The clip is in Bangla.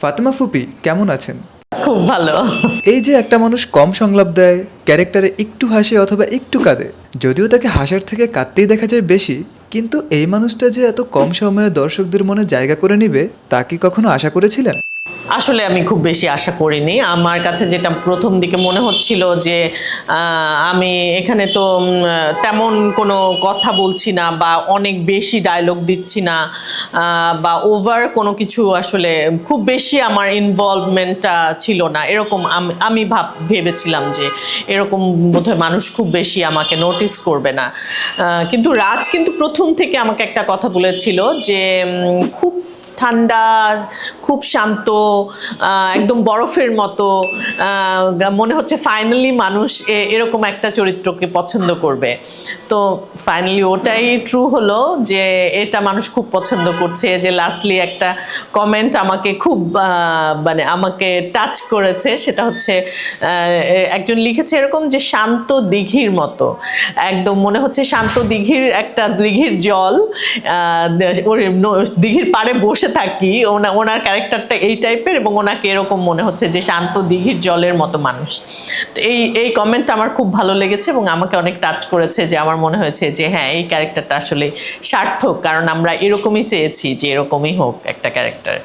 ফাতেমা ফুপি কেমন আছেন? খুব ভালো। এই যে একটা মানুষ কম সংলাপ দেয়, ক্যারেক্টারে একটু হাসে অথবা একটু কাঁদে, যদিও তাকে হাসার থেকে কাঁদতেই দেখা যায় বেশি, কিন্তু এই মানুষটা যে এত কম সময়ে দর্শকদের মনে জায়গা করে নিবে তা কি কখনো আশা করেছিলেন? আসলে আমি খুব বেশি আশা করিনি। আমার কাছে যেটা প্রথম দিকে মনে হচ্ছিল যে আমি এখানে তো তেমন কোনো কথা বলছি না বা অনেক বেশি ডায়লগ দিচ্ছি না, বা ওভার কোনো কিছু, আসলে খুব বেশি আমার ইনভলভমেন্টটা ছিল না এরকম আমি ভেবেছিলাম যে এরকম বোধহয় মানুষ খুব বেশি আমাকে নোটিস করবে না। কিন্তু রাজ কিন্তু প্রথম থেকে আমাকে একটা কথা বলেছিল যে খুব ঠান্ডা, খুব শান্ত, একদম বরফের মতো, মনে হচ্ছে ফাইনালি মানুষ এরকম একটা চরিত্রকে পছন্দ করবে। তো ফাইনালি ওটাই ট্রু হলো যে এটা মানুষ খুব পছন্দ করছে। যে লাস্টলি একটা কমেন্ট আমাকে খুব মানে আমাকে টাচ করেছে, সেটা হচ্ছে একজন লিখেছে এরকম যে শান্ত দিঘির মতো, একদম মনে হচ্ছে শান্ত দিঘির একটা দিঘির জল, দিঘির পাড়ে বসে থাকি, ওনার ক্যারেক্টারটা এই টাইপের এবং ওনাকে এরকম মনে হচ্ছে যে শান্ত দিঘির জলের মতো মানুষ। তো এই কমেন্টটা আমার খুব ভালো লেগেছে এবং আমাকে অনেক টাচ করেছে, যে আমার মনে হয়েছে যে হ্যাঁ, এই ক্যারেক্টারটা আসলে সার্থক, কারণ আমরা এরকমই চেয়েছি যে এরকমই হোক একটা ক্যারেক্টার।